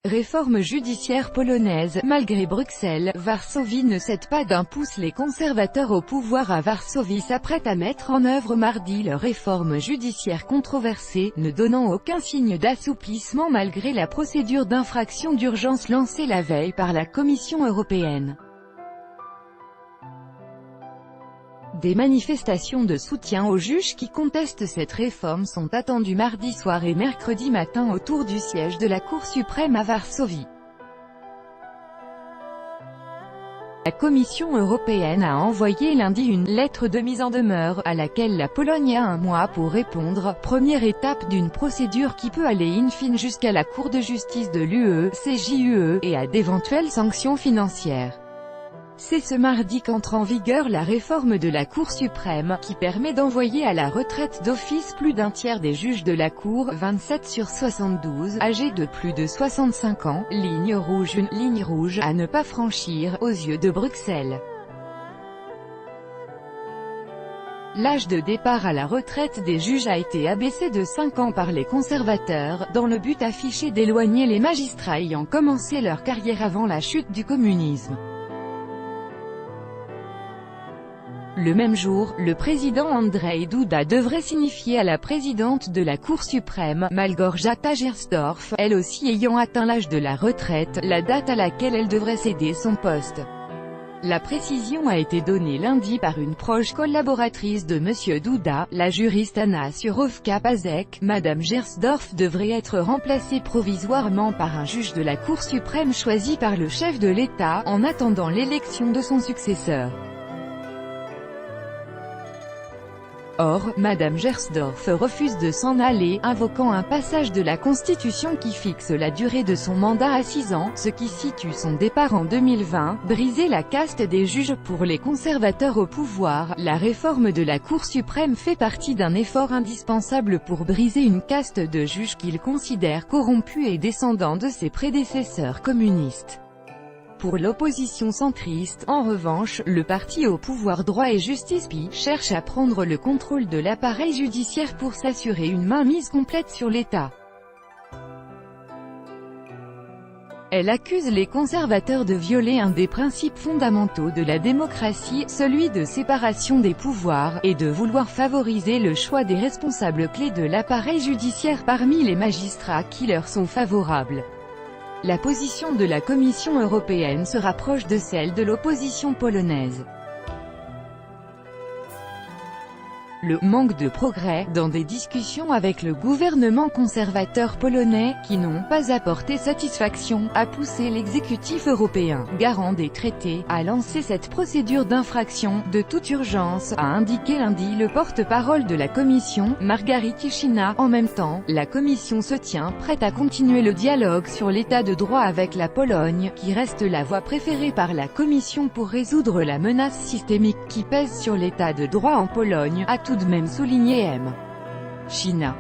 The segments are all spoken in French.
Réforme judiciaire polonaise. Malgré Bruxelles, Varsovie ne cède pas d'un pouce. Les conservateurs au pouvoir à Varsovie s'apprêtent à mettre en œuvre mardi leur réforme judiciaire controversée, ne donnant aucun signe d'assouplissement malgré la procédure d'infraction d'urgence lancée la veille par la Commission européenne. Des manifestations de soutien aux juges qui contestent cette réforme sont attendues mardi soir et mercredi matin autour du siège de la Cour suprême à Varsovie. La Commission européenne a envoyé lundi une lettre de mise en demeure, à laquelle la Pologne a un mois pour répondre, première étape d'une procédure qui peut aller in fine jusqu'à la Cour de justice de l'UE, CJUE, et à d'éventuelles sanctions financières. C'est ce mardi qu'entre en vigueur la réforme de la Cour suprême, qui permet d'envoyer à la retraite d'office plus d'un tiers des juges de la Cour, 27 sur 72, âgés de plus de 65 ans, ligne rouge, une ligne rouge à ne pas franchir, aux yeux de Bruxelles. L'âge de départ à la retraite des juges a été abaissé de 5 ans par les conservateurs, dans le but affiché d'éloigner les magistrats ayant commencé leur carrière avant la chute du communisme. Le même jour, le président Andrzej Duda devrait signifier à la présidente de la Cour suprême, Małgorzata Gersdorf, elle aussi ayant atteint l'âge de la retraite, la date à laquelle elle devrait céder son poste. La précision a été donnée lundi par une proche collaboratrice de M. Duda, la juriste Anna Surowka-Pasek. Madame Gersdorf devrait être remplacée provisoirement par un juge de la Cour suprême choisi par le chef de l'État, en attendant l'élection de son successeur. Or, Madame Gersdorf refuse de s'en aller, invoquant un passage de la Constitution qui fixe la durée de son mandat à 6 ans, ce qui situe son départ en 2020. Briser la caste des juges. Pour les conservateurs au pouvoir, la réforme de la Cour suprême fait partie d'un effort indispensable pour briser une caste de juges qu'ils considèrent corrompus et descendants de ses prédécesseurs communistes. Pour l'opposition centriste, en revanche, le parti au pouvoir Droit et Justice PI cherche à prendre le contrôle de l'appareil judiciaire pour s'assurer une mainmise complète sur l'État. Elle accuse les conservateurs de violer un des principes fondamentaux de la démocratie, celui de séparation des pouvoirs, et de vouloir favoriser le choix des responsables clés de l'appareil judiciaire parmi les magistrats qui leur sont favorables. La position de la Commission européenne se rapproche de celle de l'opposition polonaise. Le manque de progrès dans des discussions avec le gouvernement conservateur polonais, qui n'ont pas apporté satisfaction, a poussé l'exécutif européen, garant des traités, à lancer cette procédure d'infraction de toute urgence, a indiqué lundi le porte-parole de la Commission, Margarita Szczyna. En même temps, la Commission se tient prête à continuer le dialogue sur l'état de droit avec la Pologne, qui reste la voie préférée par la Commission pour résoudre la menace systémique qui pèse sur l'état de droit en Pologne, a tout de même souligné M. Szczyna.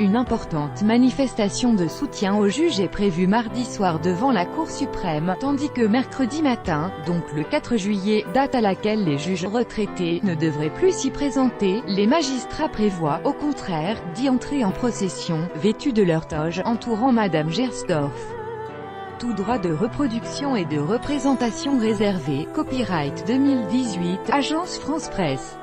Une importante manifestation de soutien aux juges est prévue mardi soir devant la Cour suprême, tandis que mercredi matin, donc le 4 juillet, date à laquelle les juges retraités ne devraient plus s'y présenter, les magistrats prévoient, au contraire, d'y entrer en procession, vêtus de leur toge, entourant Madame Gersdorf. Tout droit de reproduction et de représentation réservé. Copyright 2018, Agence France Presse.